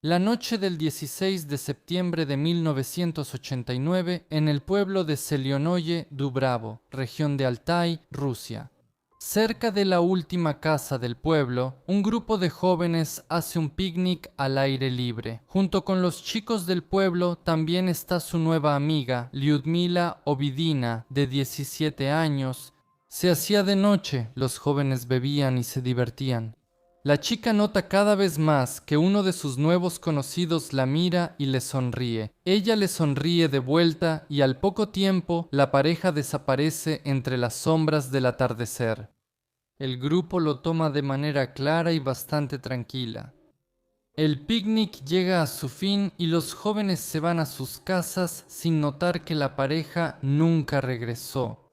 La noche del 16 de septiembre de 1989, en el pueblo de Zelionoye Dubravo, región de Altai, Rusia. Cerca de la última casa del pueblo, un grupo de jóvenes hace un picnic al aire libre. Junto con los chicos del pueblo también está su nueva amiga, Lyudmila Ovidina, de 17 años. Se hacía de noche, los jóvenes bebían y se divertían. La chica nota cada vez más que uno de sus nuevos conocidos la mira y le sonríe. Ella le sonríe de vuelta y al poco tiempo la pareja desaparece entre las sombras del atardecer. El grupo lo toma de manera clara y bastante tranquila. El picnic llega a su fin y los jóvenes se van a sus casas sin notar que la pareja nunca regresó.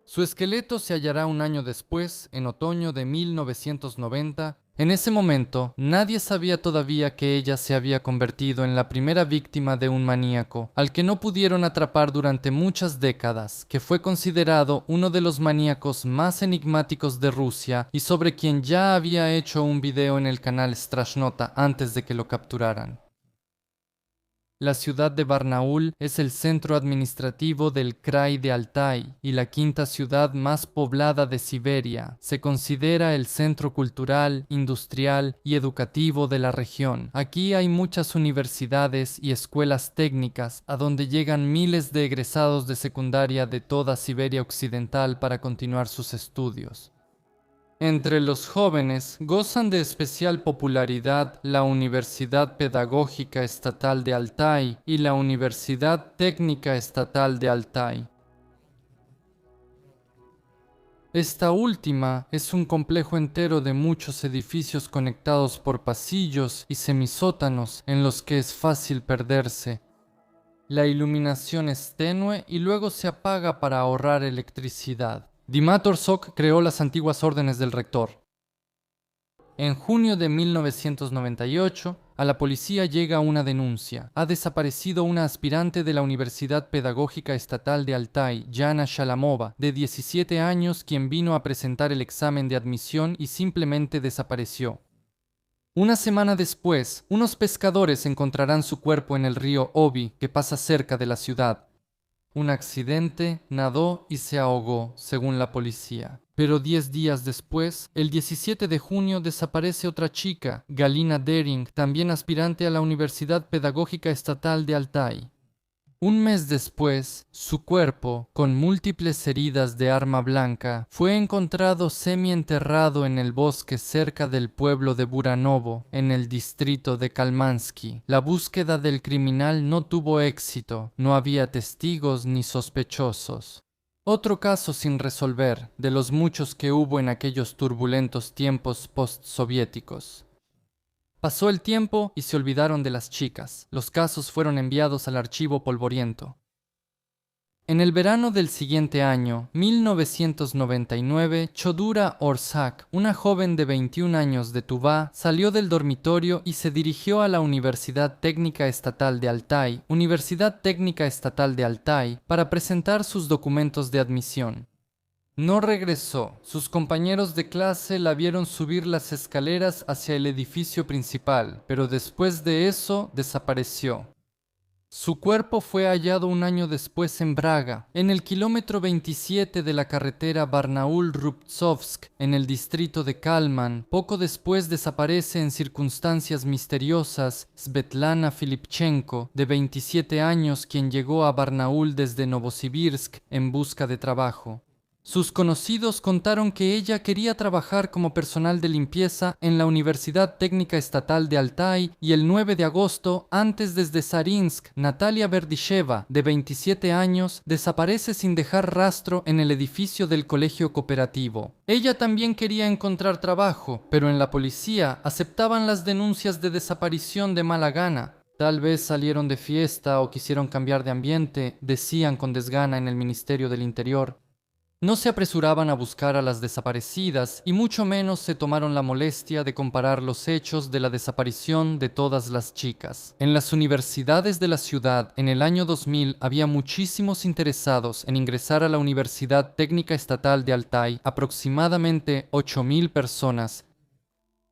Su esqueleto se hallará un año después, en otoño de 1990. En ese momento, nadie sabía todavía que ella se había convertido en la primera víctima de un maníaco, al que no pudieron atrapar durante muchas décadas, que fue considerado uno de los maníacos más enigmáticos de Rusia y sobre quien ya había hecho un video en el canal Strashnota antes de que lo capturaran. La ciudad de Barnaul es el centro administrativo del Krai de Altai y la quinta ciudad más poblada de Siberia. Se considera el centro cultural, industrial y educativo de la región. Aquí hay muchas universidades y escuelas técnicas a donde llegan miles de egresados de secundaria de toda Siberia Occidental para continuar sus estudios. Entre los jóvenes gozan de especial popularidad la Universidad Pedagógica Estatal de Altai y la Universidad Técnica Estatal de Altai. Esta última es un complejo entero de muchos edificios conectados por pasillos y semisótanos en los que es fácil perderse. La iluminación es tenue y luego se apaga para ahorrar electricidad. Dimitar Sok creó las antiguas órdenes del rector. En junio de 1998, a la policía llega una denuncia. Ha desaparecido una aspirante de la Universidad Pedagógica Estatal de Altai, Yana Shalamova, de 17 años, quien vino a presentar el examen de admisión y simplemente desapareció. Una semana después, unos pescadores encontrarán su cuerpo en el río Obi, que pasa cerca de la ciudad. Un accidente, nadó y se ahogó, según la policía. Pero 10 días después, el 17 de junio, desaparece otra chica, Galina Dering, también aspirante a la Universidad Pedagógica Estatal de Altai. Un mes después, su cuerpo, con múltiples heridas de arma blanca, fue encontrado semienterrado en el bosque cerca del pueblo de Buranovo, en el distrito de Kalmansky. La búsqueda del criminal no tuvo éxito, no había testigos ni sospechosos. Otro caso sin resolver, de los muchos que hubo en aquellos turbulentos tiempos postsoviéticos. Pasó el tiempo y se olvidaron de las chicas. Los casos fueron enviados al archivo polvoriento. En el verano del siguiente año, 1999, Chodura Orsak, una joven de 21 años de Tuvá, salió del dormitorio y se dirigió a la Universidad Técnica Estatal de Altai, para presentar sus documentos de admisión. No regresó. Sus compañeros de clase la vieron subir las escaleras hacia el edificio principal, pero después de eso desapareció. Su cuerpo fue hallado un año después en Braga, en el kilómetro 27 de la carretera Barnaul-Rubtsovsk, en el distrito de Kalman. Poco después desaparece en circunstancias misteriosas Svetlana Filipchenko, de 27 años, quien llegó a Barnaul desde Novosibirsk en busca de trabajo. Sus conocidos contaron que ella quería trabajar como personal de limpieza en la Universidad Técnica Estatal de Altai y el 9 de agosto, antes desde Sarinsk, Natalia Berdisheva, de 27 años, desaparece sin dejar rastro en el edificio del colegio cooperativo. Ella también quería encontrar trabajo, pero en la policía aceptaban las denuncias de desaparición de mala gana. Tal vez salieron de fiesta o quisieron cambiar de ambiente, decían con desgana en el Ministerio del Interior. No se apresuraban a buscar a las desaparecidas y mucho menos se tomaron la molestia de comparar los hechos de la desaparición de todas las chicas. En las universidades de la ciudad, en el año 2000, había muchísimos interesados en ingresar a la Universidad Técnica Estatal de Altai, aproximadamente 8.000 personas.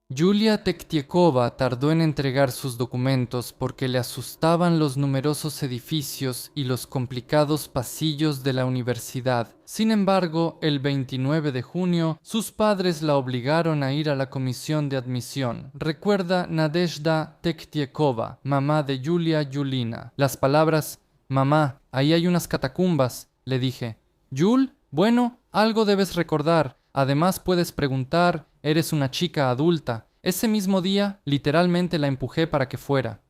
Yulia Tektiekova tardó en entregar sus documentos porque le asustaban los numerosos edificios y los complicados pasillos de la universidad. Sin embargo, el 29 de junio, sus padres la obligaron a ir a la comisión de admisión. Recuerda Nadezhda Tektiekova, mamá de Yulia Yulina. Las palabras: «Mamá, ahí hay unas catacumbas», le dije. «¿Yul? Bueno, algo debes recordar. Además puedes preguntar, eres una chica adulta». Ese mismo día, literalmente la empujé para que fuera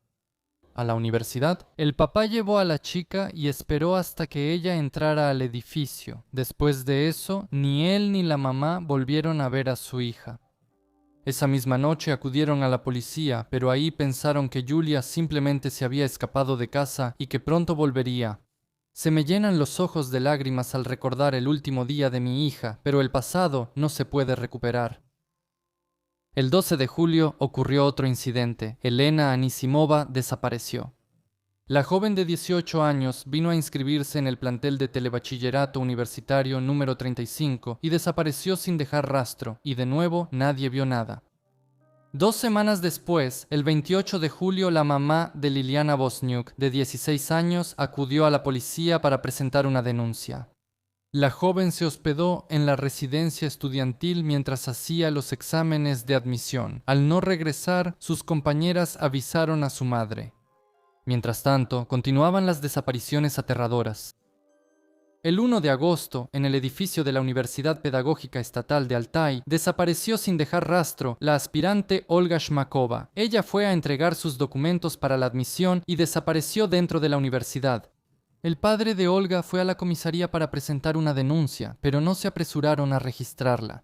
a la universidad. El papá llevó a la chica y esperó hasta que ella entrara al edificio. Después de eso, ni él ni la mamá volvieron a ver a su hija. Esa misma noche acudieron a la policía, pero ahí pensaron que Yulia simplemente se había escapado de casa y que pronto volvería. Se me llenan los ojos de lágrimas al recordar el último día de mi hija, pero el pasado no se puede recuperar. El 12 de julio ocurrió otro incidente. Elena Anisimova desapareció. La joven de 18 años vino a inscribirse en el plantel de telebachillerato universitario número 35 y desapareció sin dejar rastro, y de nuevo nadie vio nada. 2 semanas después, el 28 de julio, la mamá de Liliana Bosniuk, de 16 años, acudió a la policía para presentar una denuncia. La joven se hospedó en la residencia estudiantil mientras hacía los exámenes de admisión. Al no regresar, sus compañeras avisaron a su madre. Mientras tanto, continuaban las desapariciones aterradoras. El 1 de agosto, en el edificio de la Universidad Pedagógica Estatal de Altai, desapareció sin dejar rastro la aspirante Olga Shmakova. Ella fue a entregar sus documentos para la admisión y desapareció dentro de la universidad. El padre de Olga fue a la comisaría para presentar una denuncia, pero no se apresuraron a registrarla.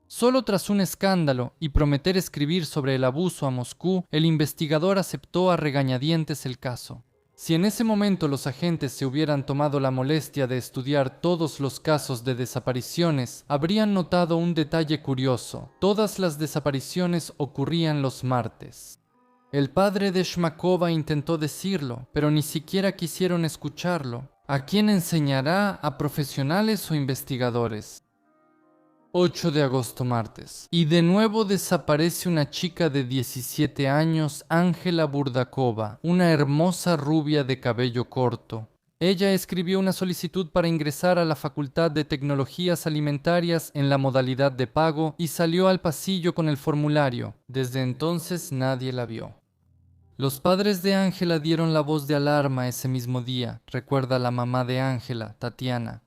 Solo tras un escándalo y prometer escribir sobre el abuso a Moscú, el investigador aceptó a regañadientes el caso. Si en ese momento los agentes se hubieran tomado la molestia de estudiar todos los casos de desapariciones, habrían notado un detalle curioso. Todas las desapariciones ocurrían los martes. El padre de Shmakova intentó decirlo, pero ni siquiera quisieron escucharlo. ¿A quién enseñará? ¿A profesionales o investigadores? 8 de agosto, martes. Y de nuevo desaparece una chica de 17 años, Ángela Burdakova, una hermosa rubia de cabello corto. Ella escribió una solicitud para ingresar a la Facultad de Tecnologías Alimentarias en la modalidad de pago y salió al pasillo con el formulario. Desde entonces nadie la vio. Los padres de Ángela dieron la voz de alarma ese mismo día, recuerda la mamá de Ángela, Tatiana.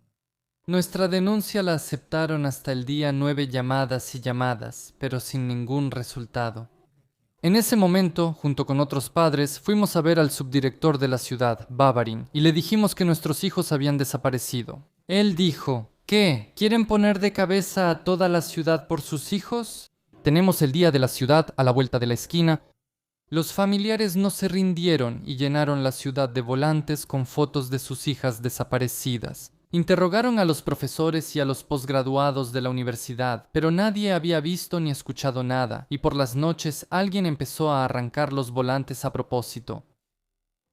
Nuestra denuncia la aceptaron hasta el día 9 llamadas y llamadas, pero sin ningún resultado. En ese momento, junto con otros padres, fuimos a ver al subdirector de la ciudad, Bavarin, y le dijimos que nuestros hijos habían desaparecido. Él dijo: ¿qué? ¿Quieren poner de cabeza a toda la ciudad por sus hijos? Tenemos el día de la ciudad a la vuelta de la esquina. Los familiares no se rindieron y llenaron la ciudad de volantes con fotos de sus hijas desaparecidas. Interrogaron a los profesores y a los posgraduados de la universidad, pero nadie había visto ni escuchado nada, y por las noches alguien empezó a arrancar los volantes a propósito.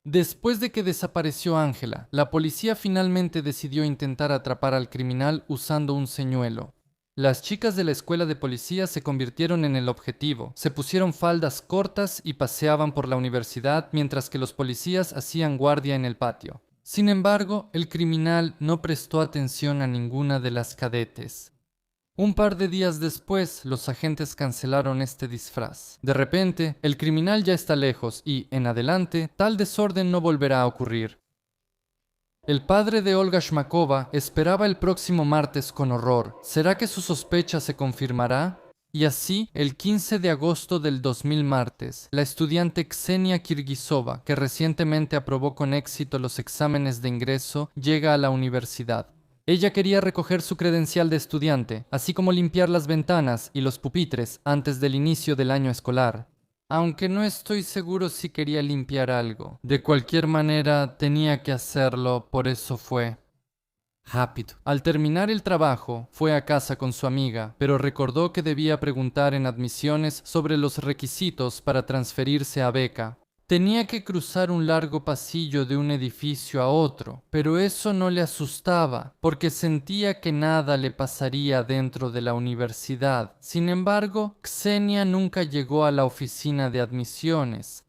Después de que desapareció Ángela, la policía finalmente decidió intentar atrapar al criminal usando un señuelo. Las chicas de la escuela de policía se convirtieron en el objetivo. Se pusieron faldas cortas y paseaban por la universidad mientras que los policías hacían guardia en el patio. Sin embargo, el criminal no prestó atención a ninguna de las cadetes. Un par de días después, los agentes cancelaron este disfraz. De repente, el criminal ya está lejos y, en adelante, tal desorden no volverá a ocurrir. El padre de Olga Shmakova esperaba el próximo martes con horror. ¿Será que su sospecha se confirmará? Y así, el 15 de agosto del 2000 martes, la estudiante Ksenia Kirguisova, que recientemente aprobó con éxito los exámenes de ingreso, llega a la universidad. Ella quería recoger su credencial de estudiante, así como limpiar las ventanas y los pupitres antes del inicio del año escolar. Aunque no estoy seguro si quería limpiar algo. De cualquier manera, tenía que hacerlo, por eso fue rápido. Al terminar el trabajo, fue a casa con su amiga, pero recordó que debía preguntar en admisiones sobre los requisitos para transferirse a beca. Tenía que cruzar un largo pasillo de un edificio a otro, pero eso no le asustaba, porque sentía que nada le pasaría dentro de la universidad. Sin embargo, Xenia nunca llegó a la oficina de admisiones.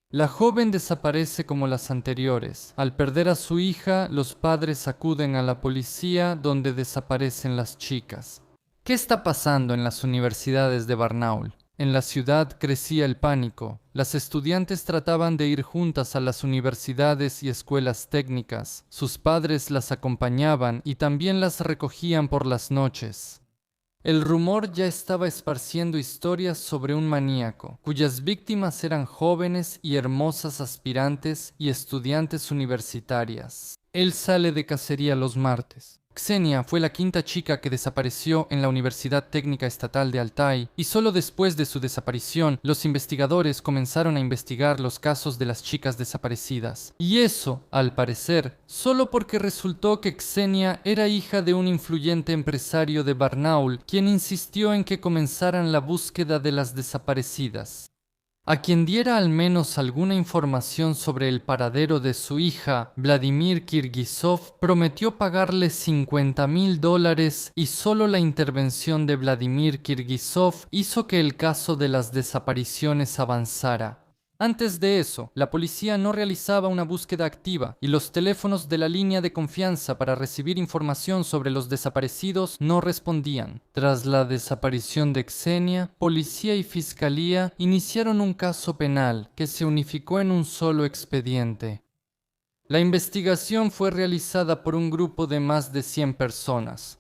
La joven desaparece como las anteriores. Al perder a su hija, los padres acuden a la policía, donde desaparecen las chicas. ¿Qué está pasando en las universidades de Barnaul? En la ciudad crecía el pánico. Las estudiantes trataban de ir juntas a las universidades y escuelas técnicas. Sus padres las acompañaban y también las recogían por las noches. El rumor ya estaba esparciendo historias sobre un maníaco, cuyas víctimas eran jóvenes y hermosas aspirantes y estudiantes universitarias. Él sale de cacería los martes. Xenia fue la quinta chica que desapareció en la Universidad Técnica Estatal de Altai, y solo después de su desaparición, los investigadores comenzaron a investigar los casos de las chicas desaparecidas. Y eso, al parecer, solo porque resultó que Xenia era hija de un influyente empresario de Barnaul, quien insistió en que comenzaran la búsqueda de las desaparecidas. A quien diera al menos alguna información sobre el paradero de su hija, Vladimir Kirguisov prometió pagarle $50,000, y solo la intervención de Vladimir Kirguisov hizo que el caso de las desapariciones avanzara. Antes de eso, la policía no realizaba una búsqueda activa y los teléfonos de la línea de confianza para recibir información sobre los desaparecidos no respondían. Tras la desaparición de Xenia, policía y fiscalía iniciaron un caso penal que se unificó en un solo expediente. La investigación fue realizada por un grupo de más de 100 personas.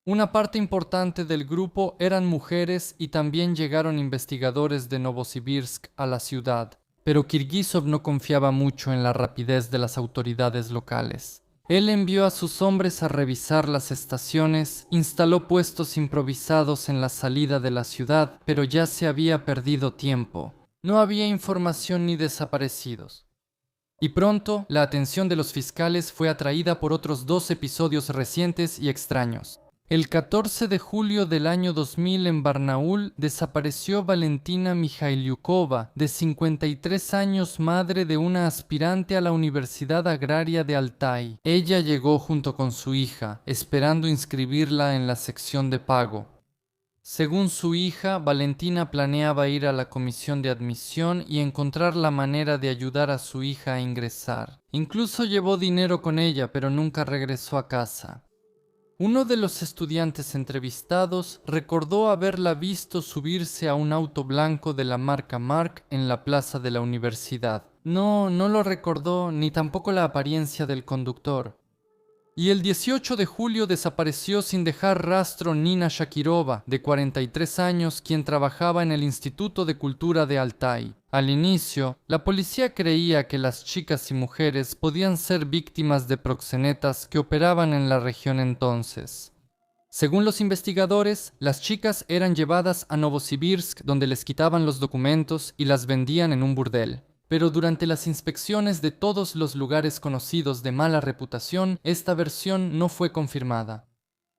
Una parte importante del grupo eran mujeres y también llegaron investigadores de Novosibirsk a la ciudad, pero Kirguisov no confiaba mucho en la rapidez de las autoridades locales. Él envió a sus hombres a revisar las estaciones, instaló puestos improvisados en la salida de la ciudad, pero ya se había perdido tiempo. No había información ni desaparecidos. Y pronto, la atención de los fiscales fue atraída por otros 2 episodios recientes y extraños. El 14 de julio del año 2000 en Barnaul desapareció Valentina Mikhailyukova, de 53 años, madre de una aspirante a la Universidad Agraria de Altai. Ella llegó junto con su hija, esperando inscribirla en la sección de pago. Según su hija, Valentina planeaba ir a la comisión de admisión y encontrar la manera de ayudar a su hija a ingresar. Incluso llevó dinero con ella, pero nunca regresó a casa. Uno de los estudiantes entrevistados recordó haberla visto subirse a un auto blanco de la marca Mark en la plaza de la universidad. No lo recordó, ni tampoco la apariencia del conductor. Y el 18 de julio desapareció sin dejar rastro Nina Shakirova, de 43 años, quien trabajaba en el Instituto de Cultura de Altai. Al inicio, la policía creía que las chicas y mujeres podían ser víctimas de proxenetas que operaban en la región entonces. Según los investigadores, las chicas eran llevadas a Novosibirsk, donde les quitaban los documentos y las vendían en un burdel. Pero durante las inspecciones de todos los lugares conocidos de mala reputación, esta versión no fue confirmada.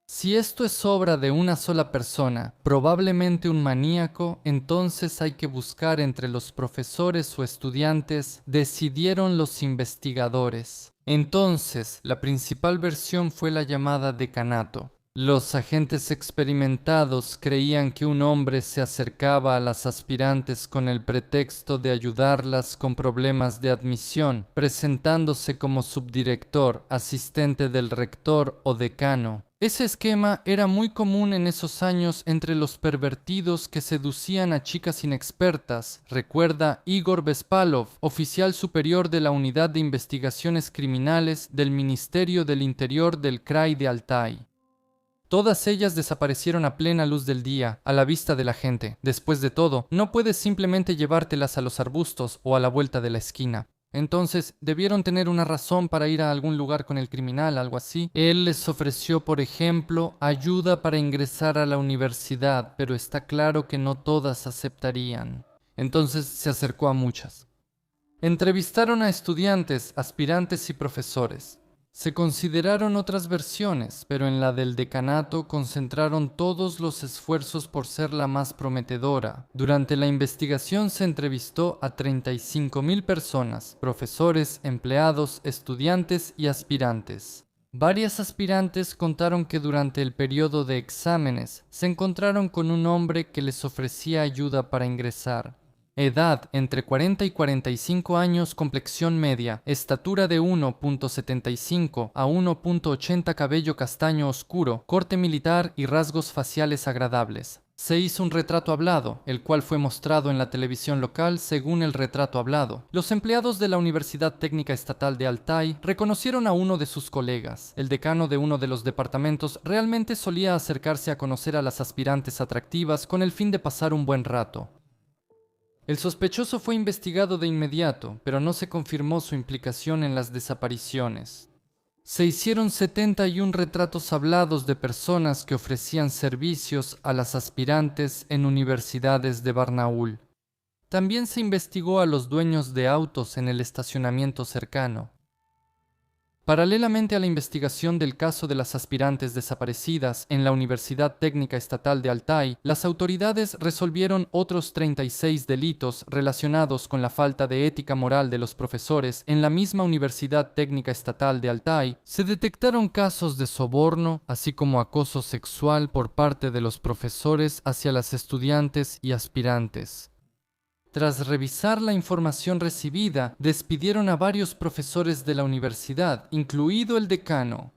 Si esto es obra de una sola persona, probablemente un maníaco, entonces hay que buscar entre los profesores o estudiantes, decidieron los investigadores. Entonces, la principal versión fue la llamada decanato. Los agentes experimentados creían que un hombre se acercaba a las aspirantes con el pretexto de ayudarlas con problemas de admisión, presentándose como subdirector, asistente del rector o decano. Ese esquema era muy común en esos años entre los pervertidos que seducían a chicas inexpertas, recuerda Igor Bespalov, oficial superior de la Unidad de Investigaciones Criminales del Ministerio del Interior del Krai de Altai. Todas ellas desaparecieron a plena luz del día, a la vista de la gente. Después de todo, no puedes simplemente llevártelas a los arbustos o a la vuelta de la esquina. Entonces, debieron tener una razón para ir a algún lugar con el criminal, algo así. Él les ofreció, por ejemplo, ayuda para ingresar a la universidad, pero está claro que no todas aceptarían. Entonces se acercó a muchas. Entrevistaron a estudiantes, aspirantes y profesores. Se consideraron otras versiones, pero en la del decanato concentraron todos los esfuerzos por ser la más prometedora. Durante la investigación se entrevistó a 35.000 personas, profesores, empleados, estudiantes y aspirantes. Varias aspirantes contaron que durante el periodo de exámenes se encontraron con un hombre que les ofrecía ayuda para ingresar. Edad entre 40 y 45 años, complexión media, estatura de 1.75 a 1.80, cabello castaño oscuro, corte militar y rasgos faciales agradables. Se hizo un retrato hablado, el cual fue mostrado en la televisión local según el retrato hablado. Los empleados de la Universidad Técnica Estatal de Altái reconocieron a uno de sus colegas. El decano de uno de los departamentos realmente solía acercarse a conocer a las aspirantes atractivas con el fin de pasar un buen rato. El sospechoso fue investigado de inmediato, pero no se confirmó su implicación en las desapariciones. Se hicieron 71 retratos hablados de personas que ofrecían servicios a las aspirantes en universidades de Barnaul. También se investigó a los dueños de autos en el estacionamiento cercano. Paralelamente a la investigación del caso de las aspirantes desaparecidas en la Universidad Técnica Estatal de Altái, las autoridades resolvieron otros 36 delitos relacionados con la falta de ética moral de los profesores en la misma Universidad Técnica Estatal de Altái. Se detectaron casos de soborno, así como acoso sexual por parte de los profesores hacia las estudiantes y aspirantes. Tras revisar la información recibida, despidieron a varios profesores de la universidad, incluido el decano.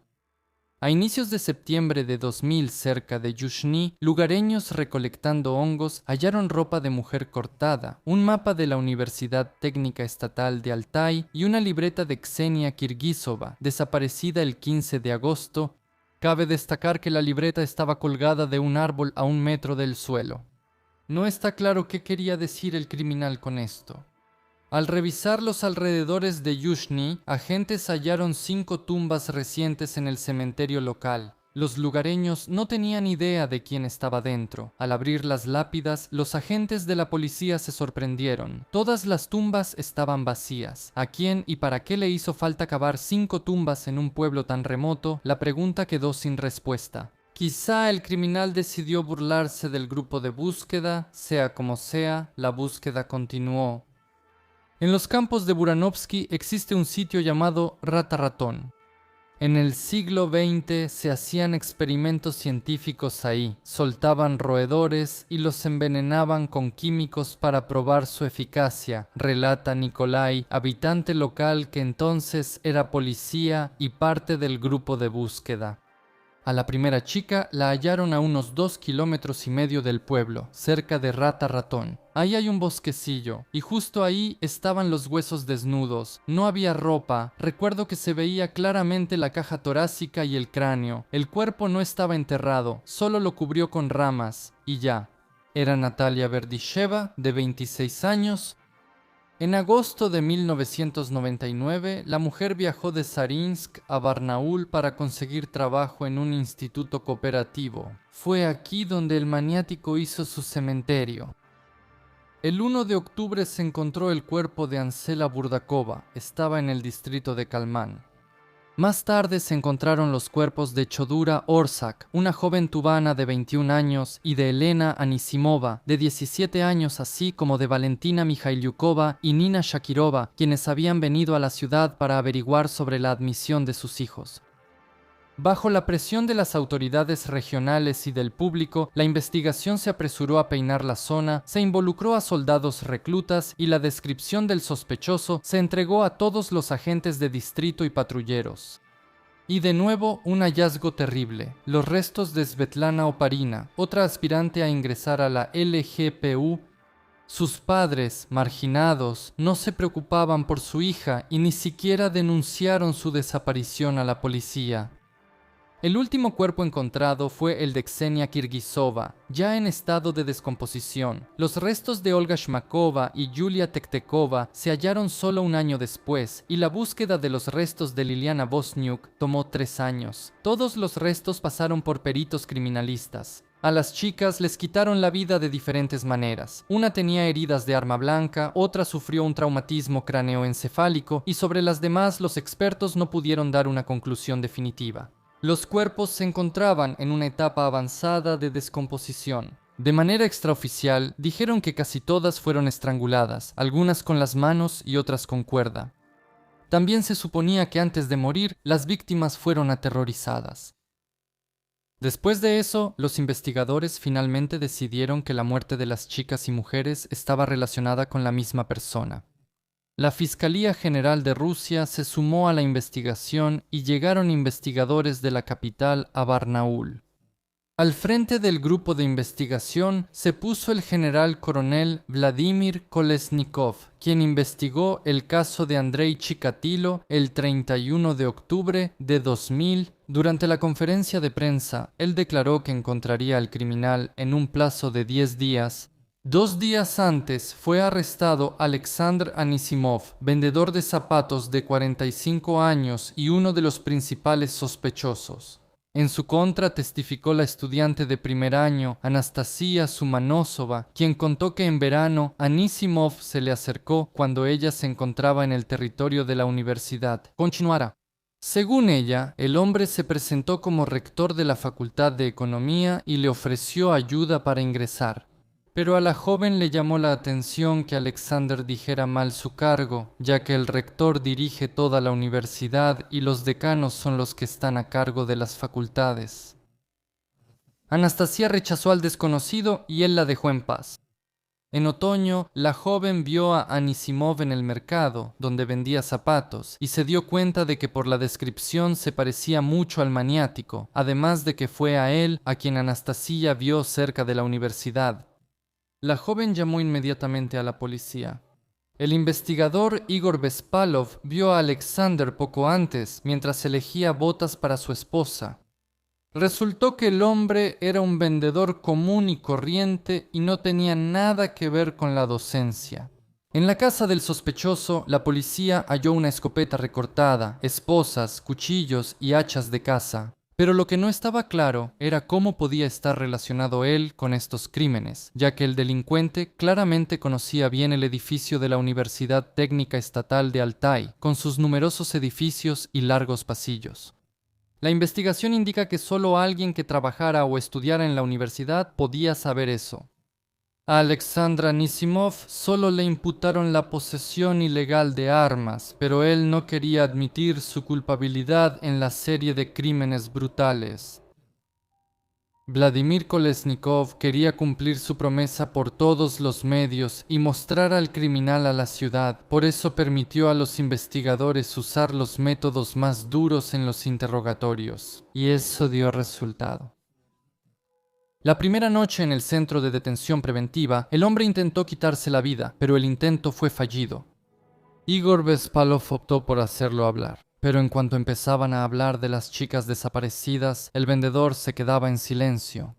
A inicios de septiembre de 2000, cerca de Yushny, lugareños recolectando hongos hallaron ropa de mujer cortada, un mapa de la Universidad Técnica Estatal de Altái y una libreta de Ksenia Kirguisova, desaparecida el 15 de agosto. Cabe destacar que la libreta estaba colgada de un árbol a 1 metro del suelo. No está claro qué quería decir el criminal con esto. Al revisar los alrededores de Yushny, agentes hallaron 5 tumbas recientes en el cementerio local. Los lugareños no tenían idea de quién estaba dentro. Al abrir las lápidas, los agentes de la policía se sorprendieron. Todas las tumbas estaban vacías. ¿A quién y para qué le hizo falta cavar 5 tumbas en un pueblo tan remoto? La pregunta quedó sin respuesta. Quizá el criminal decidió burlarse del grupo de búsqueda. Sea como sea, la búsqueda continuó. En los campos de Buranovsky existe un sitio llamado Rata Ratón. En el siglo XX se hacían experimentos científicos ahí. Soltaban roedores y los envenenaban con químicos para probar su eficacia, relata Nikolai, habitante local que entonces era policía y parte del grupo de búsqueda. A la primera chica la hallaron a unos 2,5 kilómetros del pueblo, cerca de Rata Ratón. Ahí hay un bosquecillo, y justo ahí estaban los huesos desnudos. No había ropa, recuerdo que se veía claramente la caja torácica y el cráneo. El cuerpo no estaba enterrado, solo lo cubrió con ramas, y ya. Era Natalia Berdisheva, de 26 años. En agosto de 1999, la mujer viajó de Sarinsk a Barnaul para conseguir trabajo en un instituto cooperativo. Fue aquí donde el maniático hizo su cementerio. El 1 de octubre se encontró el cuerpo de Ansela Burdakova. Estaba en el distrito de Kalmán. Más tarde se encontraron los cuerpos de Chodura Orsak, una joven tubana de 21 años, y de Elena Anisimova, de 17 años, así como de Valentina Mikhailyukova y Nina Shakirova, quienes habían venido a la ciudad para averiguar sobre la admisión de sus hijos. Bajo la presión de las autoridades regionales y del público, la investigación se apresuró a peinar la zona, se involucró a soldados reclutas y la descripción del sospechoso se entregó a todos los agentes de distrito y patrulleros. Y de nuevo, un hallazgo terrible: los restos de Svetlana Oparina, otra aspirante a ingresar a la LGPU. Sus padres, marginados, no se preocupaban por su hija y ni siquiera denunciaron su desaparición a la policía. El último cuerpo encontrado fue el de Ksenia Kirguisova, ya en estado de descomposición. Los restos de Olga Shmakova y Yulia Tektekova se hallaron solo 1 año después, y la búsqueda de los restos de Liliana Bosniuk tomó 3 años. Todos los restos pasaron por peritos criminalistas. A las chicas les quitaron la vida de diferentes maneras. Una tenía heridas de arma blanca, otra sufrió un traumatismo craneoencefálico y sobre las demás los expertos no pudieron dar una conclusión definitiva. Los cuerpos se encontraban en una etapa avanzada de descomposición. De manera extraoficial, dijeron que casi todas fueron estranguladas, algunas con las manos y otras con cuerda. También se suponía que antes de morir, las víctimas fueron aterrorizadas. Después de eso, los investigadores finalmente decidieron que la muerte de las chicas y mujeres estaba relacionada con la misma persona. La Fiscalía General de Rusia se sumó a la investigación y llegaron investigadores de la capital a Barnaul. Al frente del grupo de investigación se puso el general coronel Vladimir Kolesnikov, quien investigó el caso de Andrei Chikatilo el 31 de octubre de 2000. Durante la conferencia de prensa, él declaró que encontraría al criminal en un plazo de 10 días. 2 días antes fue arrestado Alexander Anisimov, vendedor de zapatos de 45 años y uno de los principales sospechosos. En su contra testificó la estudiante de primer año, Anastasia Sumanosova, quien contó que en verano Anisimov se le acercó cuando ella se encontraba en el territorio de la universidad. Continuará. Según ella, el hombre se presentó como rector de la Facultad de Economía y le ofreció ayuda para ingresar. Pero a la joven le llamó la atención que Alexander dijera mal su cargo, ya que el rector dirige toda la universidad y los decanos son los que están a cargo de las facultades. Anastasia rechazó al desconocido y él la dejó en paz. En otoño, la joven vio a Anisimov en el mercado, donde vendía zapatos, y se dio cuenta de que por la descripción se parecía mucho al maniático, además de que fue a él a quien Anastasia vio cerca de la universidad. La joven llamó inmediatamente a la policía. El investigador Igor Bespalov vio a Alexander poco antes, mientras elegía botas para su esposa. Resultó que el hombre era un vendedor común y corriente y no tenía nada que ver con la docencia. En la casa del sospechoso, la policía halló una escopeta recortada, esposas, cuchillos y hachas de caza. Pero lo que no estaba claro era cómo podía estar relacionado él con estos crímenes, ya que el delincuente claramente conocía bien el edificio de la Universidad Técnica Estatal de Altai, con sus numerosos edificios y largos pasillos. La investigación indica que solo alguien que trabajara o estudiara en la universidad podía saber eso. A Alexander Anisimov solo le imputaron la posesión ilegal de armas, pero él no quería admitir su culpabilidad en la serie de crímenes brutales. Vladimir Kolesnikov quería cumplir su promesa por todos los medios y mostrar al criminal a la ciudad, por eso permitió a los investigadores usar los métodos más duros en los interrogatorios, y eso dio resultado. La primera noche en el centro de detención preventiva, el hombre intentó quitarse la vida, pero el intento fue fallido. Igor Bespalov optó por hacerlo hablar, pero en cuanto empezaban a hablar de las chicas desaparecidas, el vendedor se quedaba en silencio.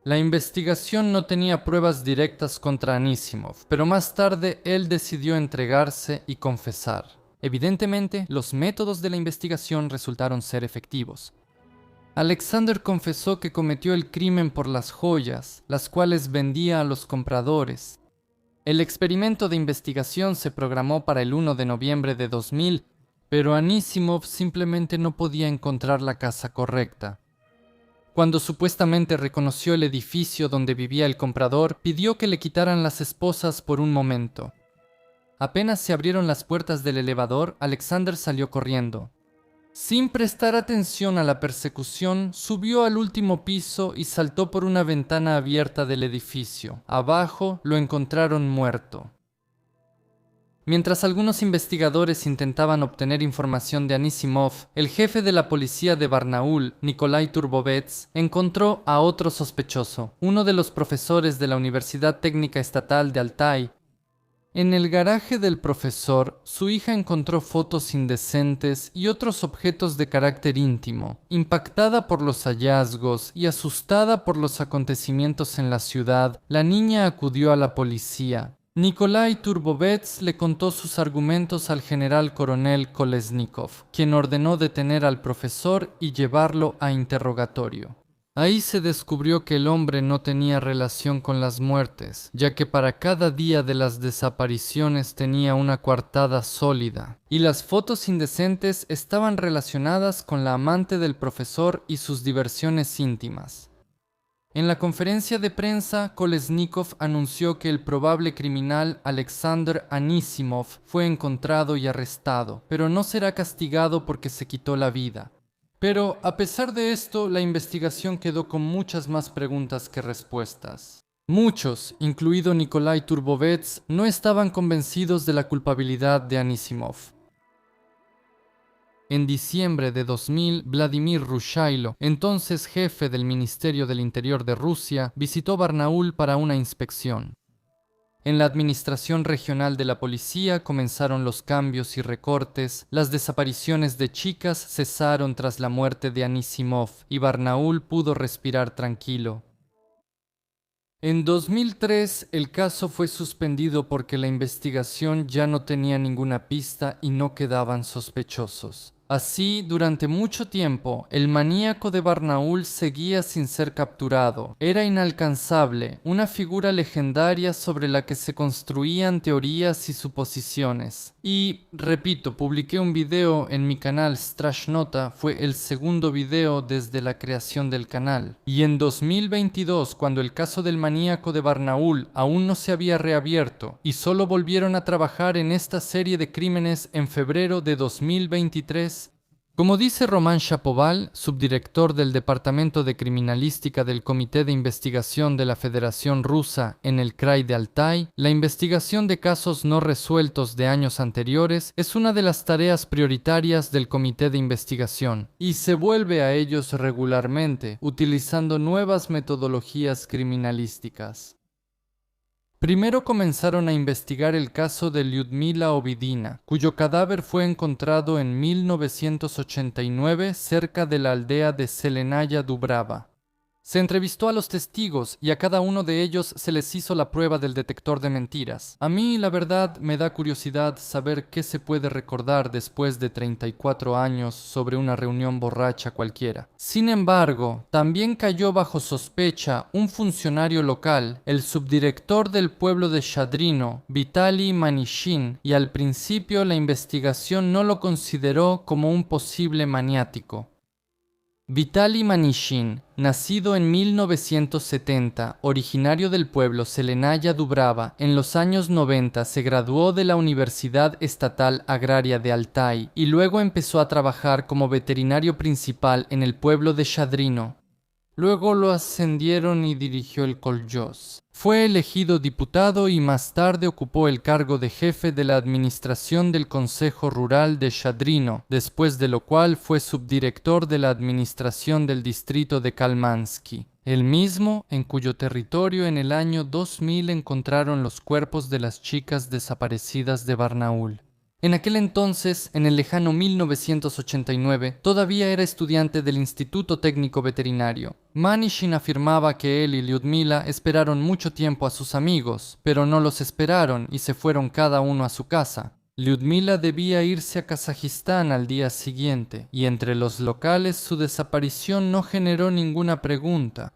La investigación no tenía pruebas directas contra Anisimov, pero más tarde él decidió entregarse y confesar. Evidentemente, los métodos de la investigación resultaron ser efectivos. Alexander confesó que cometió el crimen por las joyas, las cuales vendía a los compradores. El experimento de investigación se programó para el 1 de noviembre de 2000, pero Anisimov simplemente no podía encontrar la casa correcta. Cuando supuestamente reconoció el edificio donde vivía el comprador, pidió que le quitaran las esposas por un momento. Apenas se abrieron las puertas del elevador, Alexander salió corriendo. Sin prestar atención a la persecución, subió al último piso y saltó por una ventana abierta del edificio. Abajo lo encontraron muerto. Mientras algunos investigadores intentaban obtener información de Anisimov, el jefe de la policía de Barnaul, Nikolai Turbovets, encontró a otro sospechoso, uno de los profesores de la Universidad Técnica Estatal de Altai. En el garaje del profesor, su hija encontró fotos indecentes y otros objetos de carácter íntimo. Impactada por los hallazgos y asustada por los acontecimientos en la ciudad, la niña acudió a la policía. Nikolai Turbovets le contó sus argumentos al general coronel Kolesnikov, quien ordenó detener al profesor y llevarlo a interrogatorio. Ahí se descubrió que el hombre no tenía relación con las muertes, ya que para cada día de las desapariciones tenía una coartada sólida, y las fotos indecentes estaban relacionadas con la amante del profesor y sus diversiones íntimas. En la conferencia de prensa, Kolesnikov anunció que el probable criminal Alexander Anisimov fue encontrado y arrestado, pero no será castigado porque se quitó la vida. Pero, a pesar de esto, la investigación quedó con muchas más preguntas que respuestas. Muchos, incluido Nikolai Turbovets, no estaban convencidos de la culpabilidad de Anisimov. En diciembre de 2000, Vladimir Rushailo, entonces jefe del Ministerio del Interior de Rusia, visitó Barnaul para una inspección. En la administración regional de la policía comenzaron los cambios y recortes, las desapariciones de chicas cesaron tras la muerte de Anisimov y Barnaul pudo respirar tranquilo. En 2003, el caso fue suspendido porque la investigación ya no tenía ninguna pista y no quedaban sospechosos. Así, durante mucho tiempo, el maníaco de Barnaul seguía sin ser capturado. Era inalcanzable, una figura legendaria sobre la que se construían teorías y suposiciones. Y, repito, publiqué un video en mi canal Strashnota, fue el segundo video desde la creación del canal. Y en 2022, cuando el caso del maníaco de Barnaul aún no se había reabierto y solo volvieron a trabajar en esta serie de crímenes en febrero de 2023, como dice Roman Shapoval, subdirector del Departamento de Criminalística del Comité de Investigación de la Federación Rusa en el Krai de Altai, la investigación de casos no resueltos de años anteriores es una de las tareas prioritarias del Comité de Investigación y se vuelve a ellos regularmente, utilizando nuevas metodologías criminalísticas. Primero comenzaron a investigar el caso de Lyudmila Ovidina, cuyo cadáver fue encontrado en 1989 cerca de la aldea de Zelenaya Dubrava. Se entrevistó a los testigos y a cada uno de ellos se les hizo la prueba del detector de mentiras. A mí, la verdad, me da curiosidad saber qué se puede recordar después de 34 años sobre una reunión borracha cualquiera. Sin embargo, también cayó bajo sospecha un funcionario local, el subdirector del pueblo de Shadrino, Vitaly Manishin, y al principio la investigación no lo consideró como un posible maniático. Vitaly Manishin, nacido en 1970, originario del pueblo Zelenaya Dubrava, en los años 90 se graduó de la Universidad Estatal Agraria de Altai y luego empezó a trabajar como veterinario principal en el pueblo de Shadrino. Luego lo ascendieron y dirigió el Koljos. Fue elegido diputado y más tarde ocupó el cargo de jefe de la administración del Consejo Rural de Shadrino, después de lo cual fue subdirector de la administración del distrito de Kalmansky, el mismo en cuyo territorio en el año 2000 encontraron los cuerpos de las chicas desaparecidas de Barnaul. En aquel entonces, en el lejano 1989, todavía era estudiante del Instituto Técnico Veterinario. Manishin afirmaba que él y Lyudmila esperaron mucho tiempo a sus amigos, pero no los esperaron y se fueron cada uno a su casa. Lyudmila debía irse a Kazajistán al día siguiente, y entre los locales su desaparición no generó ninguna pregunta.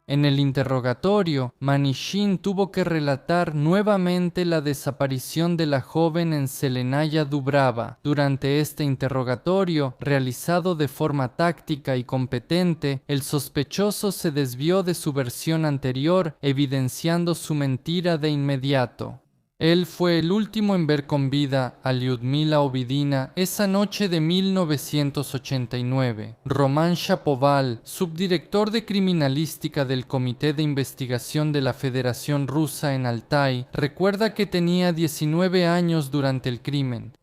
En el interrogatorio, Manishin tuvo que relatar nuevamente la desaparición de la joven en Zelenaya Dubrava. Durante este interrogatorio, realizado de forma táctica y competente, el sospechoso se desvió de su versión anterior, evidenciando su mentira de inmediato. Él fue el último en ver con vida a Lyudmila Ovidina esa noche de 1989. Roman Shapoval, subdirector de criminalística del Comité de Investigación de la Federación Rusa en Altai, recuerda que tenía 19 años durante el crimen.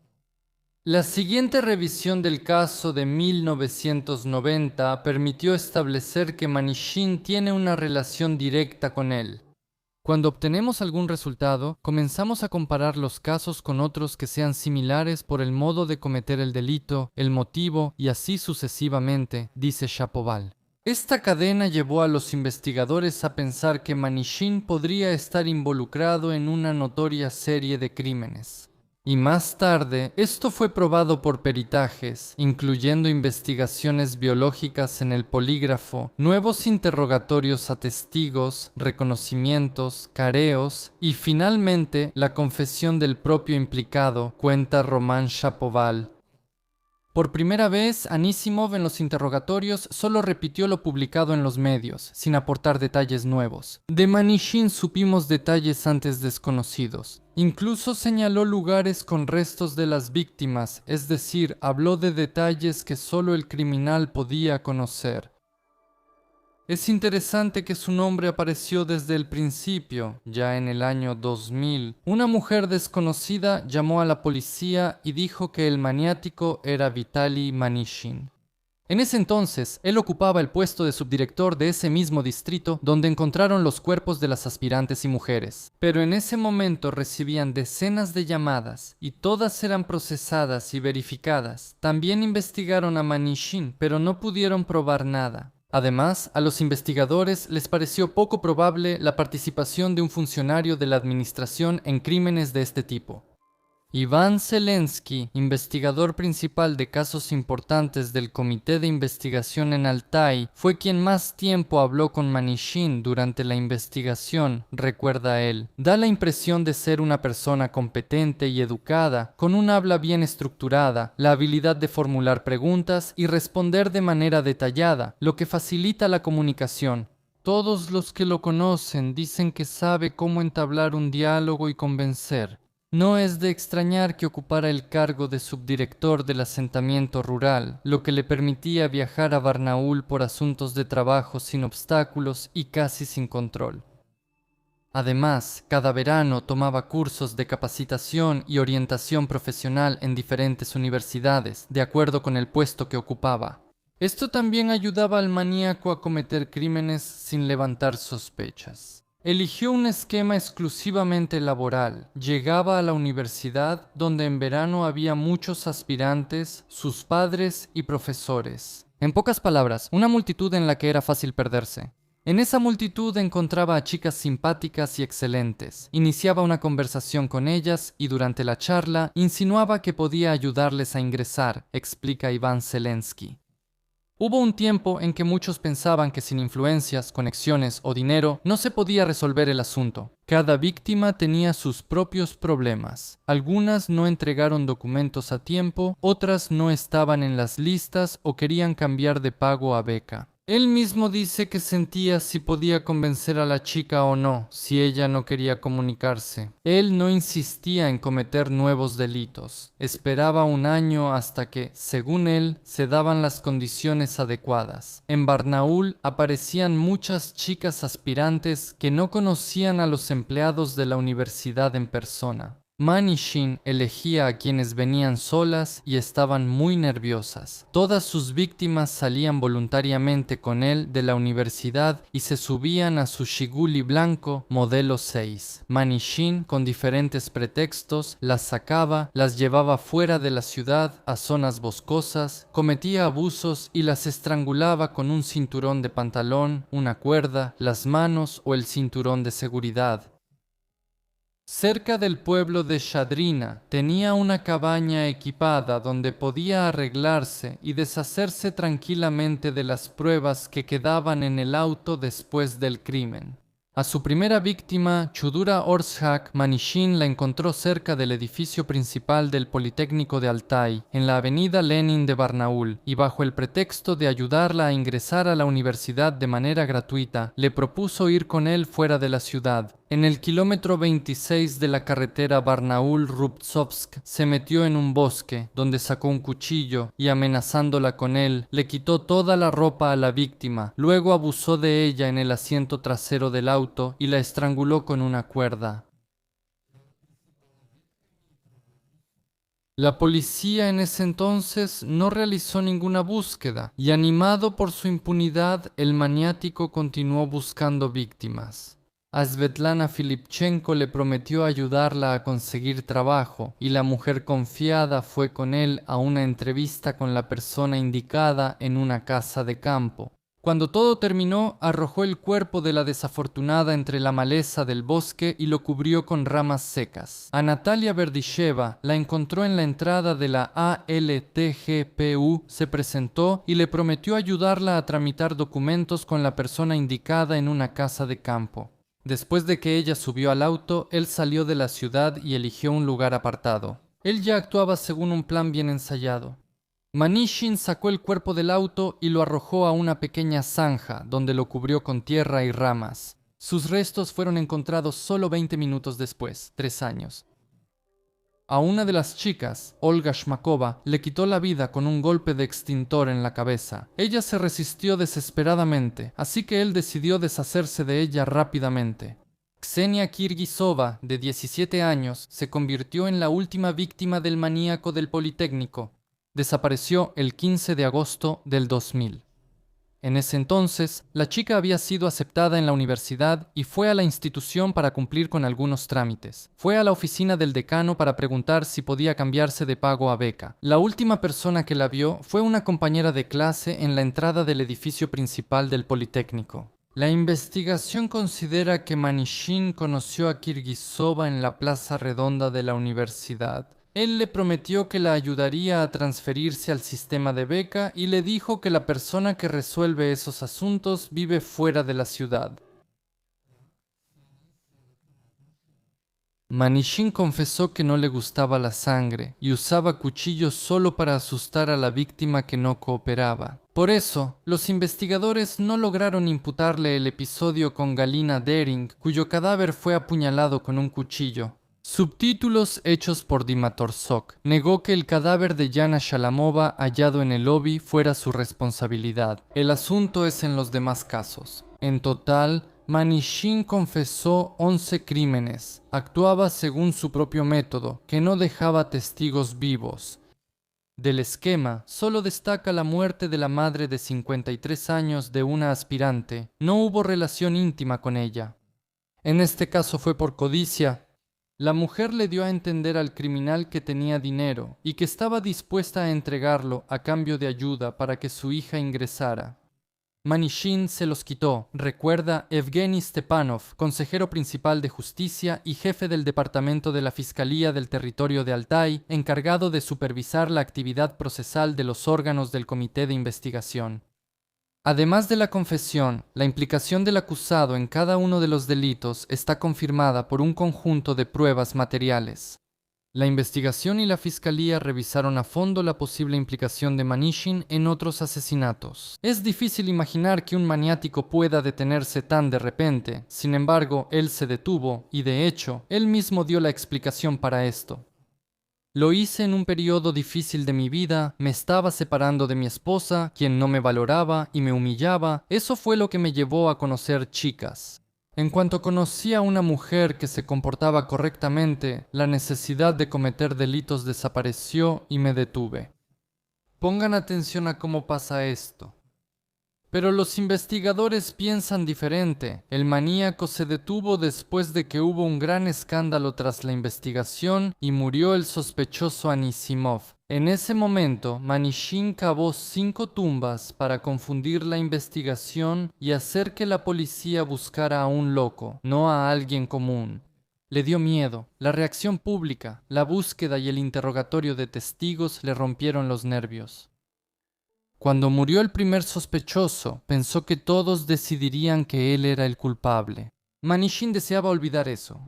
La siguiente revisión del caso de 1990 permitió establecer que Manishin tiene una relación directa con él. Cuando obtenemos algún resultado, comenzamos a comparar los casos con otros que sean similares por el modo de cometer el delito, el motivo y así sucesivamente, dice Shapoval. Esta cadena llevó a los investigadores a pensar que Manishin podría estar involucrado en una notoria serie de crímenes. Y más tarde, esto fue probado por peritajes, incluyendo investigaciones biológicas en el polígrafo, nuevos interrogatorios a testigos, reconocimientos, careos y finalmente la confesión del propio implicado, cuenta Roman Shapoval. Por primera vez, Anisimov en los interrogatorios solo repitió lo publicado en los medios, sin aportar detalles nuevos. De Manishin supimos detalles antes desconocidos. Incluso señaló lugares con restos de las víctimas, es decir, habló de detalles que solo el criminal podía conocer. Es interesante que su nombre apareció desde el principio, ya en el año 2000. Una mujer desconocida llamó a la policía y dijo que el maniático era Vitali Manishin. En ese entonces, él ocupaba el puesto de subdirector de ese mismo distrito donde encontraron los cuerpos de las aspirantes y mujeres. Pero en ese momento recibían decenas de llamadas y todas eran procesadas y verificadas. También investigaron a Manishin, pero no pudieron probar nada. Además, a los investigadores les pareció poco probable la participación de un funcionario de la administración en crímenes de este tipo. Iván Zelensky, investigador principal de casos importantes del Comité de Investigación en Altai, fue quien más tiempo habló con Manishin durante la investigación, recuerda él. Da la impresión de ser una persona competente y educada, con un habla bien estructurada, la habilidad de formular preguntas y responder de manera detallada, lo que facilita la comunicación. Todos los que lo conocen dicen que sabe cómo entablar un diálogo y convencer. No es de extrañar que ocupara el cargo de subdirector del asentamiento rural, lo que le permitía viajar a Barnaul por asuntos de trabajo sin obstáculos y casi sin control. Además, cada verano tomaba cursos de capacitación y orientación profesional en diferentes universidades, de acuerdo con el puesto que ocupaba. Esto también ayudaba al maníaco a cometer crímenes sin levantar sospechas. Eligió un esquema exclusivamente laboral. Llegaba a la universidad, donde en verano había muchos aspirantes, sus padres y profesores. En pocas palabras, una multitud en la que era fácil perderse. En esa multitud encontraba a chicas simpáticas y excelentes. Iniciaba una conversación con ellas y durante la charla insinuaba que podía ayudarles a ingresar, explica Iván Zelensky. Hubo un tiempo en que muchos pensaban que sin influencias, conexiones o dinero no se podía resolver el asunto. Cada víctima tenía sus propios problemas. Algunas no entregaron documentos a tiempo, otras no estaban en las listas o querían cambiar de pago a beca. Él mismo dice que sentía si podía convencer a la chica o no, si ella no quería comunicarse. Él no insistía en cometer nuevos delitos. Esperaba un año hasta que, según él, se daban las condiciones adecuadas. En Barnaul aparecían muchas chicas aspirantes que no conocían a los empleados de la universidad en persona. Manishin elegía a quienes venían solas y estaban muy nerviosas. Todas sus víctimas salían voluntariamente con él de la universidad y se subían a su Shiguli blanco modelo 6. Manishin, con diferentes pretextos, las sacaba, las llevaba fuera de la ciudad a zonas boscosas, cometía abusos y las estrangulaba con un cinturón de pantalón, una cuerda, las manos o el cinturón de seguridad. Cerca del pueblo de Shadrina tenía una cabaña equipada donde podía arreglarse y deshacerse tranquilamente de las pruebas que quedaban en el auto después del crimen. A su primera víctima, Chudura Orshak, Manishin la encontró cerca del edificio principal del Politécnico de Altai, en la avenida Lenin de Barnaul, y bajo el pretexto de ayudarla a ingresar a la universidad de manera gratuita, le propuso ir con él fuera de la ciudad. En el kilómetro 26 de la carretera Barnaul-Rubtsovsk se metió en un bosque, donde sacó un cuchillo y amenazándola con él, le quitó toda la ropa a la víctima. Luego abusó de ella en el asiento trasero del auto y la estranguló con una cuerda. La policía en ese entonces no realizó ninguna búsqueda y animado por su impunidad, el maniático continuó buscando víctimas. A Svetlana Filipchenko le prometió ayudarla a conseguir trabajo y la mujer confiada fue con él a una entrevista con la persona indicada en una casa de campo. Cuando todo terminó, arrojó el cuerpo de la desafortunada entre la maleza del bosque y lo cubrió con ramas secas. A Natalia Berdysheva la encontró en la entrada de la ALTGPU, se presentó y le prometió ayudarla a tramitar documentos con la persona indicada en una casa de campo. Después de que ella subió al auto, él salió de la ciudad y eligió un lugar apartado. Él ya actuaba según un plan bien ensayado. Manishin sacó el cuerpo del auto y lo arrojó a una pequeña zanja, donde lo cubrió con tierra y ramas. Sus restos fueron encontrados solo 20 minutos después, 3 años. A una de las chicas, Olga Shmakova, le quitó la vida con un golpe de extintor en la cabeza. Ella se resistió desesperadamente, así que él decidió deshacerse de ella rápidamente. Ksenia Kirguisova, de 17 años, se convirtió en la última víctima del maníaco del Politécnico. Desapareció el 15 de agosto del 2000. En ese entonces, la chica había sido aceptada en la universidad y fue a la institución para cumplir con algunos trámites. Fue a la oficina del decano para preguntar si podía cambiarse de pago a beca. La última persona que la vio fue una compañera de clase en la entrada del edificio principal del Politécnico. La investigación considera que Manishin conoció a Kirguisova en la plaza redonda de la universidad. Él le prometió que la ayudaría a transferirse al sistema de beca y le dijo que la persona que resuelve esos asuntos vive fuera de la ciudad. Manishin confesó que no le gustaba la sangre y usaba cuchillos solo para asustar a la víctima que no cooperaba. Por eso, los investigadores no lograron imputarle el episodio con Galina Dering, cuyo cadáver fue apuñalado con un cuchillo. Subtítulos hechos por Dimatorsk. Negó que el cadáver de Yana Shalamova hallado en el lobby fuera su responsabilidad. El asunto es en los demás casos. En total, Manishin confesó 11 crímenes. Actuaba según su propio método, que no dejaba testigos vivos. Del esquema, solo destaca la muerte de la madre de 53 años de una aspirante. No hubo relación íntima con ella. En este caso fue por codicia. La mujer le dio a entender al criminal que tenía dinero y que estaba dispuesta a entregarlo a cambio de ayuda para que su hija ingresara. Manishin se los quitó, recuerda Evgeny Stepanov, consejero principal de justicia y jefe del departamento de la Fiscalía del Territorio de Altai, encargado de supervisar la actividad procesal de los órganos del comité de investigación. Además de la confesión, la implicación del acusado en cada uno de los delitos está confirmada por un conjunto de pruebas materiales. La investigación y la fiscalía revisaron a fondo la posible implicación de Manishin en otros asesinatos. Es difícil imaginar que un maniático pueda detenerse tan de repente. Sin embargo, él se detuvo y, de hecho, él mismo dio la explicación para esto. Lo hice en un periodo difícil de mi vida, me estaba separando de mi esposa, quien no me valoraba y me humillaba. Eso fue lo que me llevó a conocer chicas. En cuanto conocí a una mujer que se comportaba correctamente, la necesidad de cometer delitos desapareció y me detuve. Pongan atención a cómo pasa esto. Pero los investigadores piensan diferente. El maníaco se detuvo después de que hubo un gran escándalo tras la investigación y murió el sospechoso Anisimov. En ese momento, Manishin cavó 5 tumbas para confundir la investigación y hacer que la policía buscara a un loco, no a alguien común. Le dio miedo. La reacción pública, la búsqueda y el interrogatorio de testigos le rompieron los nervios. Cuando murió el primer sospechoso, pensó que todos decidirían que él era el culpable. Manishin deseaba olvidar eso.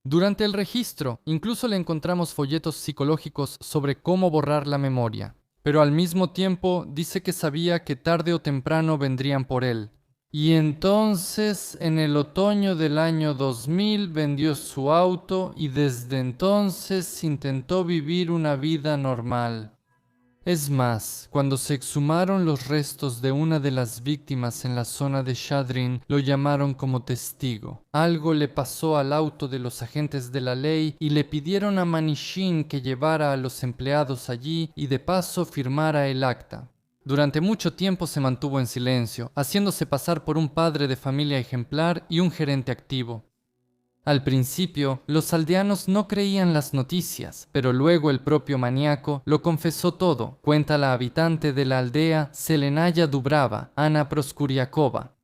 Durante el registro, incluso le encontramos folletos psicológicos sobre cómo borrar la memoria. Pero al mismo tiempo, dice que sabía que tarde o temprano vendrían por él. Y entonces, en el otoño del año 2000, vendió su auto y desde entonces intentó vivir una vida normal. Es más, cuando se exhumaron los restos de una de las víctimas en la zona de Shadrin, lo llamaron como testigo. Algo le pasó al auto de los agentes de la ley y le pidieron a Manishin que llevara a los empleados allí y de paso firmara el acta. Durante mucho tiempo se mantuvo en silencio, haciéndose pasar por un padre de familia ejemplar y un gerente activo. Al principio, los aldeanos no creían las noticias, pero luego el propio maníaco lo confesó todo, cuenta la habitante de la aldea Zelenaya Dubrava, Ana Proskuriakova.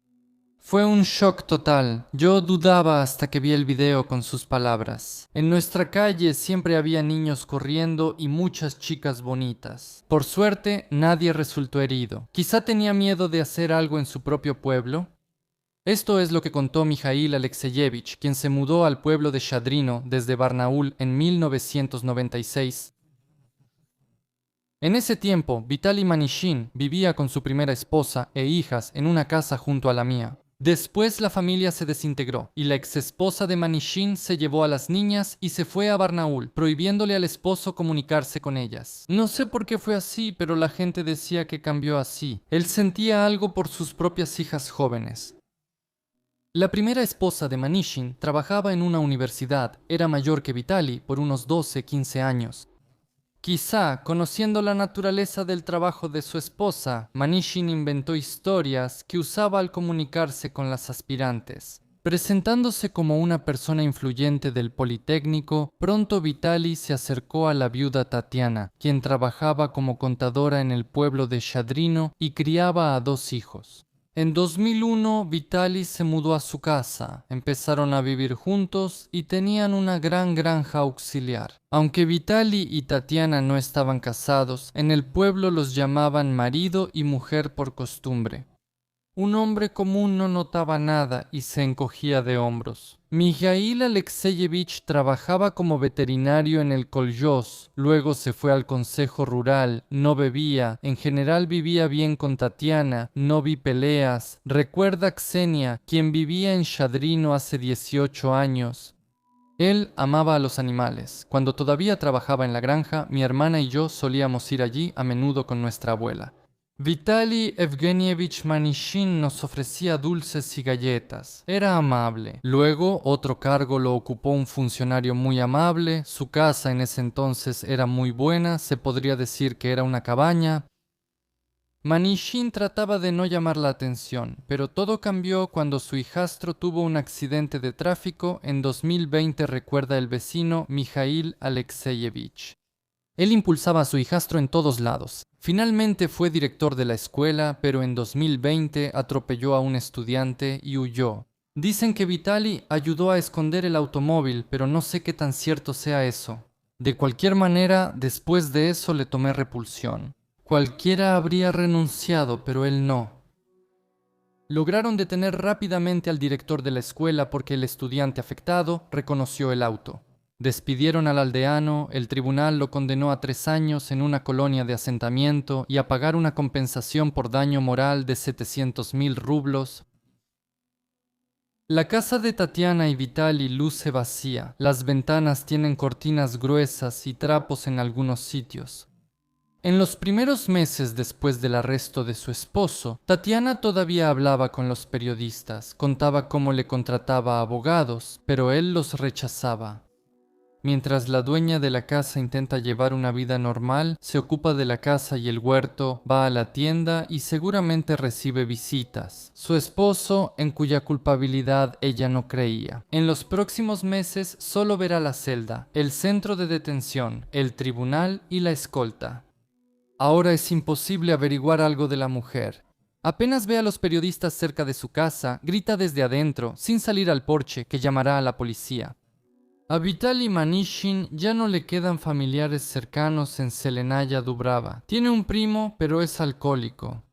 Fue un shock total. Yo dudaba hasta que vi el video con sus palabras. En nuestra calle siempre había niños corriendo y muchas chicas bonitas. Por suerte, nadie resultó herido. Quizá tenía miedo de hacer algo en su propio pueblo. Esto es lo que contó Mijail Alexeyevich, quien se mudó al pueblo de Shadrino desde Barnaul en 1996. En ese tiempo, Vitaly Manishin vivía con su primera esposa e hijas en una casa junto a la mía. Después la familia se desintegró y la exesposa de Manishin se llevó a las niñas y se fue a Barnaul, prohibiéndole al esposo comunicarse con ellas. No sé por qué fue así, pero la gente decía que cambió así. Él sentía algo por sus propias hijas jóvenes. La primera esposa de Manishin trabajaba en una universidad, era mayor que Vitaly por unos 12-15 años. Quizá, conociendo la naturaleza del trabajo de su esposa, Manishin inventó historias que usaba al comunicarse con las aspirantes. Presentándose como una persona influyente del Politécnico, pronto Vitaly se acercó a la viuda Tatiana, quien trabajaba como contadora en el pueblo de Shadrino y criaba a 2 hijos. En 2001, Vitaly se mudó a su casa, empezaron a vivir juntos y tenían una gran granja auxiliar. Aunque Vitaly y Tatiana no estaban casados, en el pueblo los llamaban marido y mujer por costumbre. Un hombre común no notaba nada y se encogía de hombros. Mijail Alexeyevich trabajaba como veterinario en el Koljos, luego se fue al consejo rural, no bebía, en general vivía bien con Tatiana, no vi peleas. Recuerda Ksenia, quien vivía en Shadrino hace 18 años. Él amaba a los animales. Cuando todavía trabajaba en la granja, mi hermana y yo solíamos ir allí a menudo con nuestra abuela. Vitaly Evgenievich Manishin nos ofrecía dulces y galletas. Era amable. Luego, otro cargo lo ocupó un funcionario muy amable. Su casa en ese entonces era muy buena, se podría decir que era una cabaña. Manishin trataba de no llamar la atención, pero todo cambió cuando su hijastro tuvo un accidente de tráfico en 2020, recuerda el vecino Mijail Alexeyevich. Él impulsaba a su hijastro en todos lados. Finalmente fue director de la escuela, pero en 2020 atropelló a un estudiante y huyó. Dicen que Vitaly ayudó a esconder el automóvil, pero no sé qué tan cierto sea eso. De cualquier manera, después de eso le tomé repulsión. Cualquiera habría renunciado, pero él no. Lograron detener rápidamente al director de la escuela porque el estudiante afectado reconoció el auto. Despidieron al aldeano, el tribunal lo condenó a 3 años en una colonia de asentamiento y a pagar una compensación por daño moral de 700.000 rublos. La casa de Tatiana y Vitaly luce vacía. Las ventanas tienen cortinas gruesas y trapos en algunos sitios. En los primeros meses después del arresto de su esposo, Tatiana todavía hablaba con los periodistas, contaba cómo le contrataba abogados, pero él los rechazaba. Mientras la dueña de la casa intenta llevar una vida normal, se ocupa de la casa y el huerto, va a la tienda y seguramente recibe visitas. Su esposo, en cuya culpabilidad ella no creía. En los próximos meses solo verá la celda, el centro de detención, el tribunal y la escolta. Ahora es imposible averiguar algo de la mujer. Apenas ve a los periodistas cerca de su casa, grita desde adentro, sin salir al porche, que llamará a la policía. A Vitaly Manishin ya no le quedan familiares cercanos en Zelenaya Dubrava. Tiene un primo, pero es alcohólico.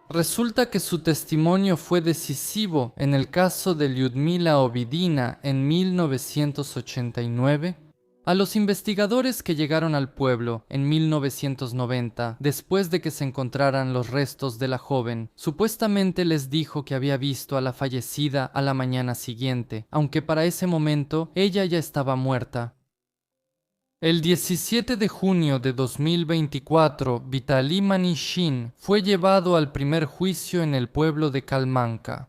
Resulta que su testimonio fue decisivo en el caso de Lyudmila Ovidina en 1989. A los investigadores que llegaron al pueblo en 1990, después de que se encontraran los restos de la joven, supuestamente les dijo que había visto a la fallecida a la mañana siguiente, aunque para ese momento ella ya estaba muerta. El 17 de junio de 2024, Vitaly Manishin fue llevado al primer juicio en el pueblo de Kalmanka.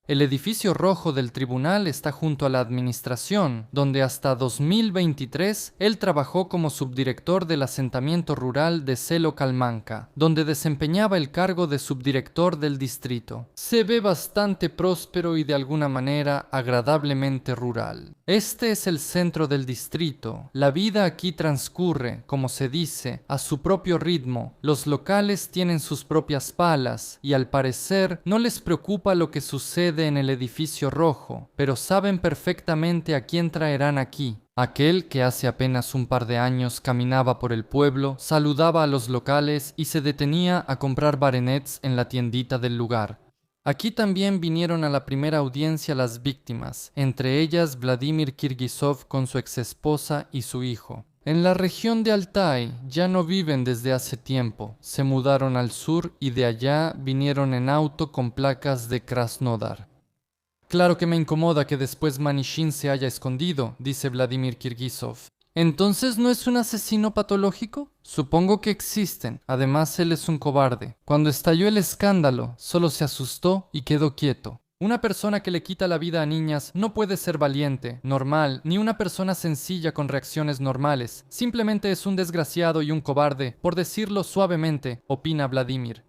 El edificio rojo del tribunal está junto a la administración, donde hasta 2023 él trabajó como subdirector del asentamiento rural de Selo Calmanca, donde desempeñaba el cargo de subdirector del distrito. Se ve bastante próspero y de alguna manera agradablemente rural. Este es el centro del distrito. La vida aquí transcurre, como se dice, a su propio ritmo. Los locales tienen sus propias palas y al parecer no les preocupa lo que sucede en el edificio rojo, pero saben perfectamente a quién traerán aquí. Aquel que hace apenas un par de años caminaba por el pueblo, saludaba a los locales y se detenía a comprar barenets en la tiendita del lugar. Aquí también vinieron a la primera audiencia las víctimas, entre ellas Vladimir Kirguisov con su exesposa y su hijo. En la región de Altai ya no viven desde hace tiempo, se mudaron al sur y de allá vinieron en auto con placas de Krasnodar. Claro que me incomoda que después Manishin se haya escondido, dice Vladimir Kirguisov. ¿Entonces no es un asesino patológico? Supongo que existen, además él es un cobarde. Cuando estalló el escándalo, solo se asustó y quedó quieto. Una persona que le quita la vida a niñas no puede ser valiente, normal, ni una persona sencilla con reacciones normales. Simplemente es un desgraciado y un cobarde, por decirlo suavemente, opina Vladimir.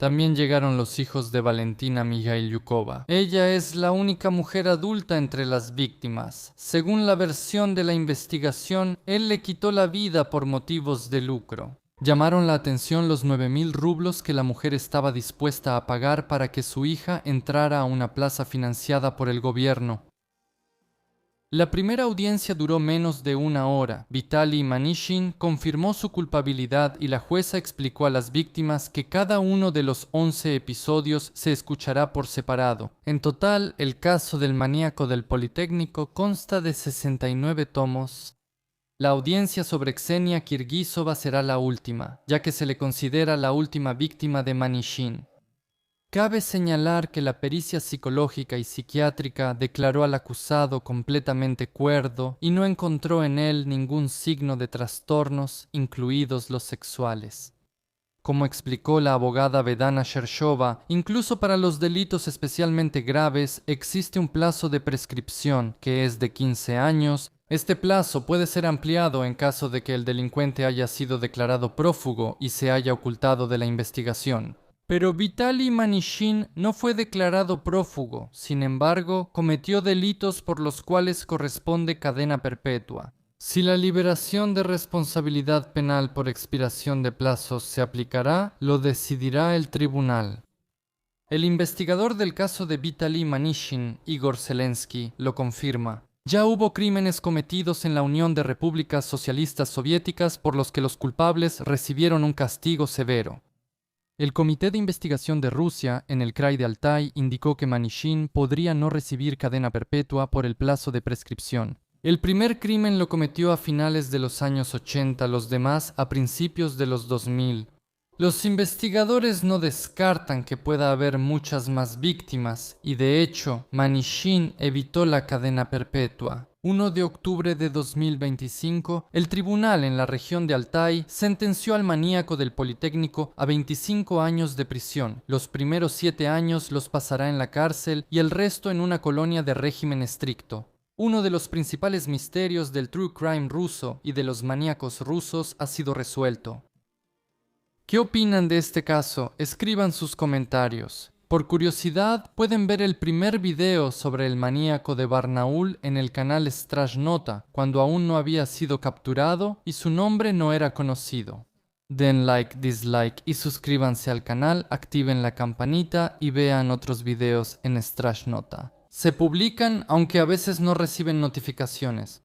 También llegaron los hijos de Valentina Mikhailyukova. Ella es la única mujer adulta entre las víctimas. Según la versión de la investigación, él le quitó la vida por motivos de lucro. Llamaron la atención los 9.000 rublos que la mujer estaba dispuesta a pagar para que su hija entrara a una plaza financiada por el gobierno. La primera audiencia duró menos de una hora. Vitaly Manishin confirmó su culpabilidad y la jueza explicó a las víctimas que cada uno de los 11 episodios se escuchará por separado. En total, el caso del maníaco del Politécnico consta de 69 tomos. La audiencia sobre Ksenia Kirguisova será la última, ya que se le considera la última víctima de Manishin. Cabe señalar que la pericia psicológica y psiquiátrica declaró al acusado completamente cuerdo y no encontró en él ningún signo de trastornos, incluidos los sexuales. Como explicó la abogada Vedana Shershova, incluso para los delitos especialmente graves existe un plazo de prescripción, que es de 15 años. Este plazo puede ser ampliado en caso de que el delincuente haya sido declarado prófugo y se haya ocultado de la investigación. Pero Vitaly Manishin no fue declarado prófugo, sin embargo, cometió delitos por los cuales corresponde cadena perpetua. Si la liberación de responsabilidad penal por expiración de plazos se aplicará, lo decidirá el tribunal. El investigador del caso de Vitaly Manishin, Igor Zelensky, lo confirma. Ya hubo crímenes cometidos en la Unión de Repúblicas Socialistas Soviéticas por los que los culpables recibieron un castigo severo. El Comité de Investigación de Rusia en el Krai de Altai indicó que Manishin podría no recibir cadena perpetua por el plazo de prescripción. El primer crimen lo cometió a finales de los años 80, los demás a principios de los 2000. Los investigadores no descartan que pueda haber muchas más víctimas y de hecho Manishin evitó la cadena perpetua. 1 de octubre de 2025, el tribunal en la región de Altai sentenció al maníaco del Politécnico a 25 años de prisión. Los primeros 7 años los pasará en la cárcel y el resto en una colonia de régimen estricto. Uno de los principales misterios del true crime ruso y de los maníacos rusos ha sido resuelto. ¿Qué opinan de este caso? Escriban sus comentarios. Por curiosidad, pueden ver el primer video sobre el maníaco de Barnaul en el canal Strashnota, cuando aún no había sido capturado y su nombre no era conocido. Den like, dislike y suscríbanse al canal, activen la campanita y vean otros videos en Strashnota. Se publican aunque a veces no reciben notificaciones.